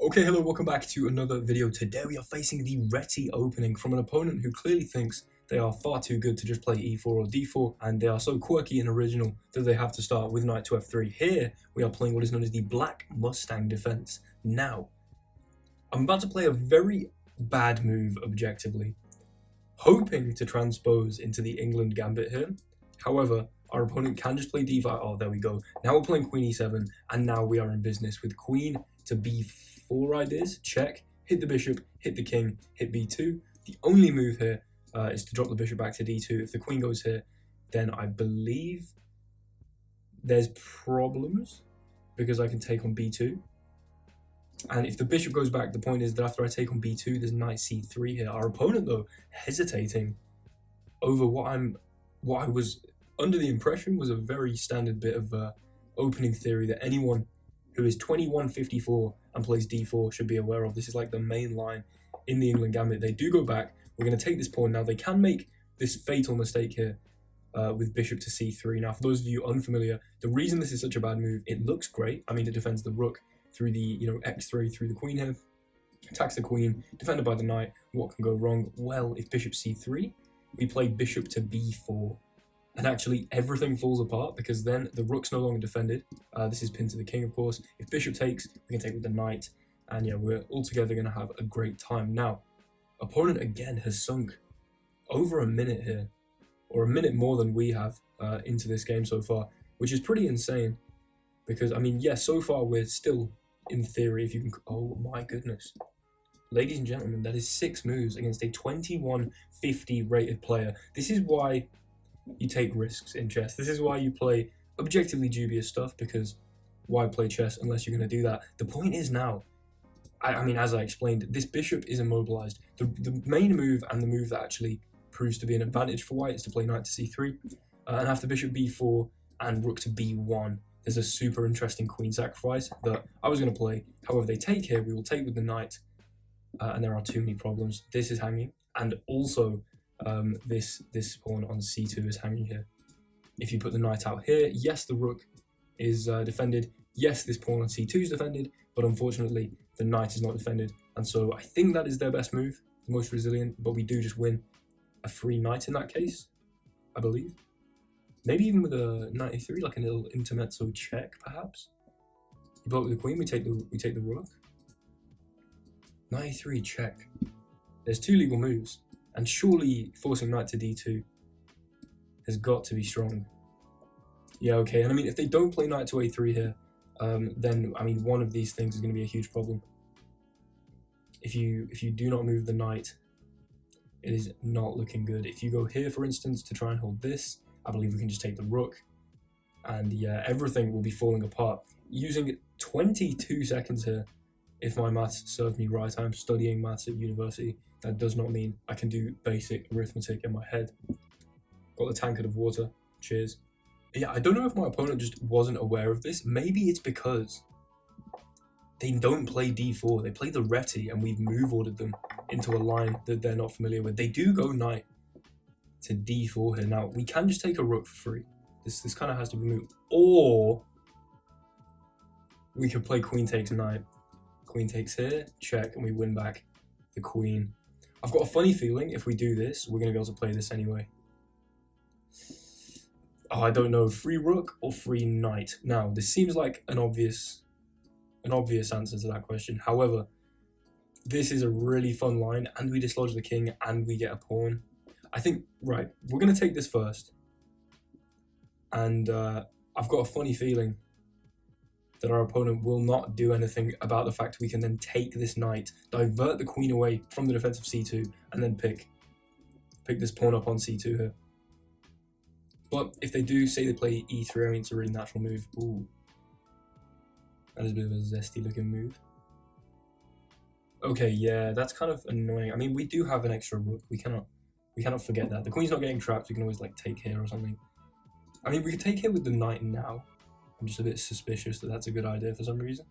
Okay, hello, welcome back to another video. Today we are facing the Reti opening from an opponent who clearly thinks they are far too good to just play e4 or d4, and they are so quirky and original that they have to start with knight to f3. Here we are playing what is known as the Black Mustang defense. Now, I'm about to play a very bad move objectively, hoping to transpose into the England gambit here. However, our opponent can just play d5. Oh, there we go. Now we're playing queen e7, and now we are in business with queen to b4 ideas. Check, hit the bishop, hit the king, hit b2. The only move here is to drop the bishop back to d2. If the queen goes here, then I believe there's problems because I can take on b2. And if the bishop goes back, the point is that after I take on b2, there's knight c3 here. Our opponent, though, hesitating over what I was under the impression was a very standard bit of opening theory that anyone who is 2154 and plays d4 should be aware of. This is like the main line in the England gambit. They do go back. We're going to take this pawn. Now, they can make this fatal mistake here with bishop to c3. Now, for those of you unfamiliar, the reason this is such a bad move, it looks great. I mean, it defends the rook through the x3 through the queen here, attacks the queen, defended by the knight. What can go wrong? Well, if bishop c3, we play bishop to b4. And actually, everything falls apart because then the rook's no longer defended. This is pinned to the king, of course. If bishop takes, we can take with the knight. And yeah, we're altogether going to have a great time. Now, opponent again has sunk over a minute here, or a minute more than we have into this game so far, which is pretty insane. Because, I mean, yeah, so far we're still, in theory, if you can... Oh, my goodness. Ladies and gentlemen, that is 6 moves against a 2150 rated player. This is why you take risks in chess. This is why you play objectively dubious stuff, because why play chess unless you're going to do that? The point is now, I mean, as I explained, this bishop is immobilized. The main move and the move that actually proves to be an advantage for white is to play knight to c3. And after bishop b4 and rook to b1, there's a super interesting queen sacrifice that I was going to play. However, they take here, we will take with the knight, and there are too many problems. This is hanging, and also this pawn on c2 is hanging here. If you put the knight out here, yes, the rook is defended. Yes, this pawn on c2 is defended, but unfortunately, the knight is not defended. And so I think that is their best move, the most resilient, but we do just win a free knight in that case, I believe. Maybe even with a knight e3, like a little intermezzo check, perhaps. You block with the queen, we take the rook. Knight e3 check. There's 2 legal moves. And surely forcing knight to d2 has got to be strong. Yeah, okay. And I mean, if they don't play knight to a3 here, then, I mean, one of these things is going to be a huge problem. If you do not move the knight, it is not looking good. If you go here, for instance, to try and hold this, I believe we can just take the rook. And yeah, everything will be falling apart. Using 22 seconds here, if my maths serve me right. I'm studying maths at university. That does not mean I can do basic arithmetic in my head. Got the tankard of water. Cheers. Yeah, I don't know if my opponent just wasn't aware of this. Maybe it's because they don't play d4. They play the Reti, and we've move ordered them into a line that they're not familiar with. They do go knight to d4 here. Now, we can just take a rook for free. This kind of has to be moved. Or we could play queen takes knight. Queen takes here, check, and we win back the queen. I've got a funny feeling if we do this, we're going to be able to play this anyway. Oh, I don't know, free rook or free knight. Now, this seems like an obvious answer to that question. However, this is a really fun line, and we dislodge the king, and we get a pawn. I think, right, we're going to take this first. And I've got a funny feeling that our opponent will not do anything about the fact we can then take this knight, divert the queen away from the defense of c2, and then pick this pawn up on c2 here. But if they do, say they play e3, I mean, it's a really natural move. Ooh. That is a bit of a zesty looking move. Okay, yeah, that's kind of annoying. I mean, we do have an extra rook. We cannot forget that. The queen's not getting trapped. We can always, like, take here or something. I mean, we could take here with the knight now. I'm just a bit suspicious that that's a good idea for some reason.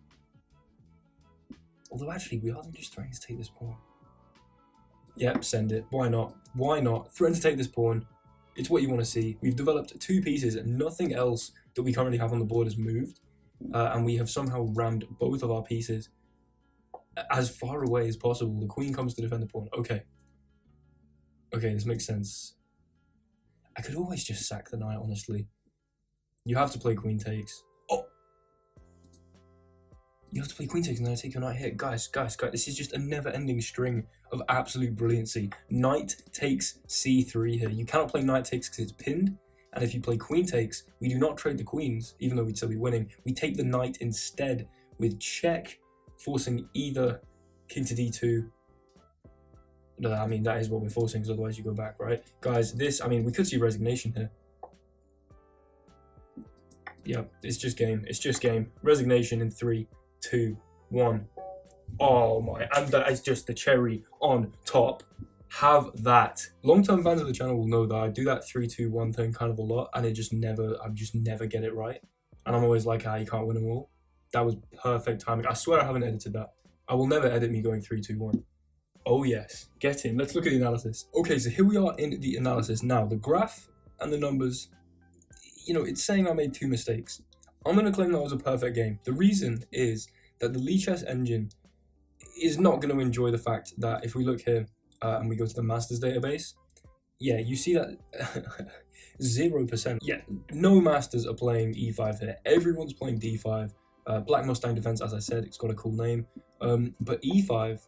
Although, actually, we are just threatening to take this pawn. Yep, send it. Why not? Why not? Threaten to take this pawn. It's what you want to see. We've developed 2 pieces, and nothing else that we currently have on the board has moved. And we have somehow rammed both of our pieces as far away as possible. The queen comes to defend the pawn. Okay, this makes sense. I could always just sack the knight, honestly. You have to play queen takes. Oh! You have to play queen takes and then I take your knight here. Guys, this is just a never-ending string of absolute brilliancy. Knight takes c3 here. You cannot play knight takes because it's pinned. And if you play queen takes, we do not trade the queens, even though we'd still be winning. We take the knight instead with check, forcing either king to d2. No, I mean, that is what we're forcing, because otherwise you go back, right? Guys, this, I mean, we could see resignation here. Yeah, it's just game. It's just game. Resignation in 3, 2, 1. Oh my, and that is just the cherry on top. Have that. Long-term fans of the channel will know that I do that 3, 2, 1 thing kind of a lot, and I just never get it right. And I'm always like, you can't win them all. That was perfect timing. I swear I haven't edited that. I will never edit me going 3, 2, 1. Oh yes, get in. Let's look at the analysis. Okay, so here we are in the analysis. Now, the graph and the numbers, you know, it's saying I made 2 mistakes. I'm going to claim that was a perfect game. The reason is that the Lichess engine is not going to enjoy the fact that if we look here and we go to the masters database, yeah, you see that 0%. Yeah, no masters are playing e5 here. Everyone's playing d5. Black Mustang Defense, as I said, it's got a cool name. But e5,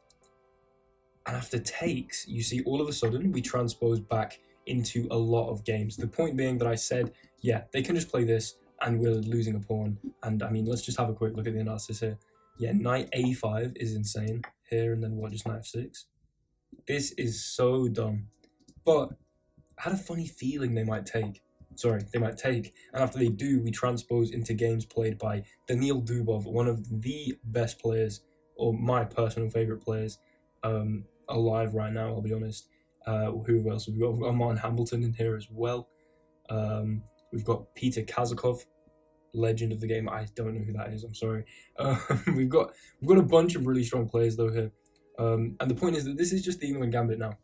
and after takes, you see all of a sudden we transpose back into a lot of games. The point being that I said, yeah, they can just play this and we're losing a pawn. And I mean, let's just have a quick look at the analysis here. Yeah, knight a5 is insane here, and then what, just knight f6? This is so dumb. But I had a funny feeling they might take. And after they do, we transpose into games played by Daniil Dubov, one of the best players, or my personal favorite players, alive right now, I'll be honest. Who else? We've got Martin Hambleton in here as well. We've got Peter Kazakov, legend of the game. I don't know who that is, I'm sorry. We've got a bunch of really strong players though here. And the point is that this is just the England gambit now,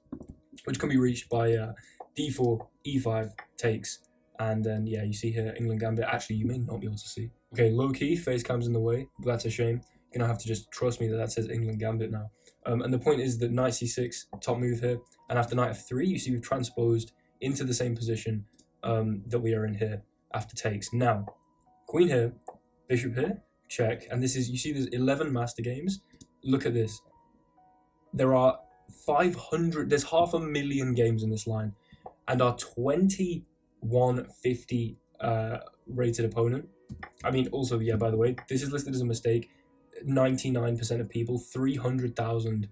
which can be reached by d4, e5 takes, and then yeah, you see here England gambit. Actually, you may not be able to see. Okay, low key, face cam's in the way, but that's a shame. You're gonna have to just trust me that says England gambit now. And the point is that knight c6, top move here, and after knight f3, you see we've transposed into the same position that we are in here after takes. Now, queen here, bishop here, check, and this is, you see there's 11 master games. Look at this. There are 500, there's 500,000 games in this line, and our 2150 rated opponent. I mean, also, yeah, by the way, this is listed as a mistake. 99% of people, 300,000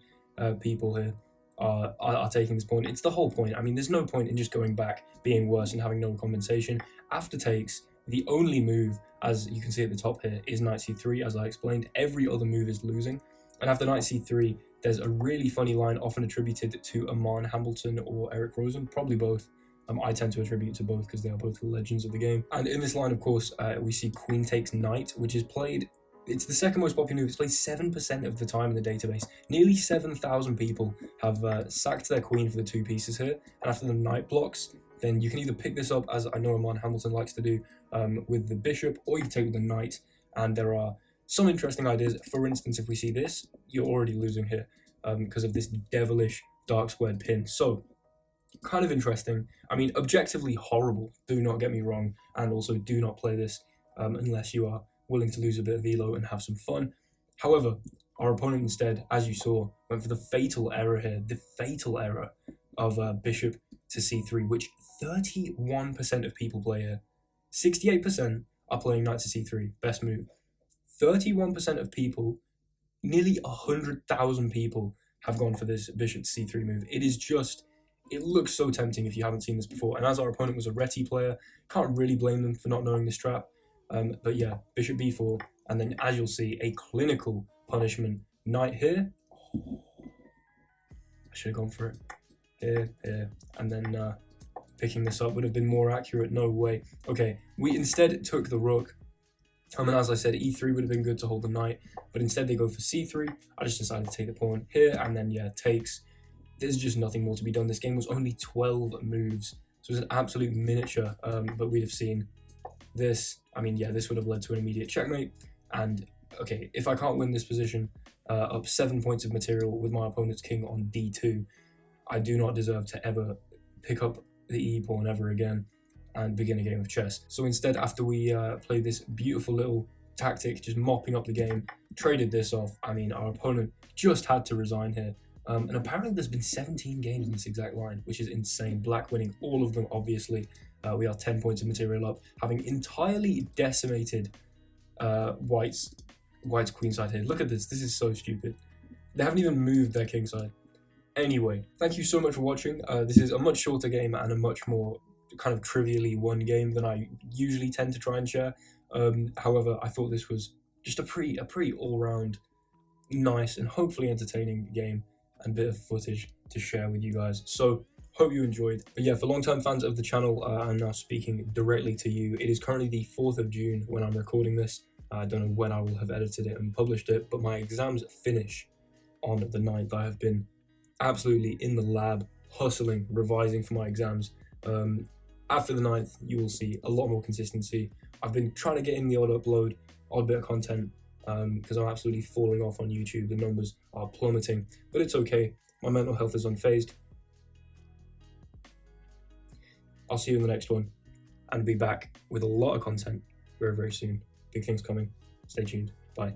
people here are taking this point. It's the whole point. I mean, there's no point in just going back, being worse, and having no compensation. After takes, the only move, as you can see at the top here, is knight c3, as I explained. Every other move is losing. And after knight c3, there's a really funny line often attributed to Aman Hambleton or Eric Rosen, probably both. I tend to attribute to both because they are both legends of the game. And in this line, of course, we see queen takes knight, which is played, it's the second most popular move. It's played 7% of the time in the database. Nearly 7,000 people have sacked their queen for the 2 pieces here. And after the knight blocks, then you can either pick this up, as I know Aman Hambleton likes to do, with the bishop, or you can take with the knight. And there are some interesting ideas. For instance, if we see this, you're already losing here because of this devilish dark squared pin. So, kind of interesting. I mean, objectively horrible, do not get me wrong, and also do not play this unless you are willing to lose a bit of elo and have some fun. However, our opponent instead, as you saw, went for the fatal error here, the fatal error of bishop to c3, which 31% of people play here. 68% are playing knight to c3, best move. 31% of people, nearly 100,000 people, have gone for this bishop to c3 move. It is just, it looks so tempting if you haven't seen this before. And as our opponent was a Reti player, can't really blame them for not knowing this trap. But yeah, bishop b4, and then as you'll see, a clinical punishment. Knight here. I should have gone for it. Here, and then picking this up would have been more accurate. No way. Okay, we instead took the rook. And as I said, e3 would have been good to hold the knight, but instead they go for c3. I just decided to take the pawn here, and then yeah, takes. There's just nothing more to be done. This game was only 12 moves, so it was an absolute miniature, but we'd have seen this. I mean, yeah, this would have led to an immediate checkmate, and okay, if I can't win this position, up 7 points of material with my opponent's king on d2. I do not deserve to ever pick up the e pawn ever again and begin a game of chess. So instead, after we played this beautiful little tactic, just mopping up the game, traded this off, I mean, our opponent just had to resign here. And apparently there's been 17 games in this exact line, which is insane. Black winning all of them, obviously. We are 10 points of material up, having entirely decimated White's queenside here. Look at this. This is so stupid. They haven't even moved their kingside. Anyway, thank you so much for watching. This is a much shorter game and a much more kind of trivially won game than I usually tend to try and share. However, I thought this was just a pretty all-round nice and hopefully entertaining game and bit of footage to share with you guys. So hope you enjoyed. But yeah, for long-time fans of the channel, I'm now speaking directly to you. It is currently the 4th of June when I'm recording this. I don't know when I will have edited it and published it, but my exams finish on the 9th. I have been absolutely in the lab, hustling, revising for my exams. After the 9th, you will see a lot more consistency. I've been trying to get in the odd bit of content, because I'm absolutely falling off on YouTube. The numbers are plummeting, but it's okay. My mental health is unfazed. I'll see you in the next one, and be back with a lot of content very, very soon. Big things coming. Stay tuned. Bye.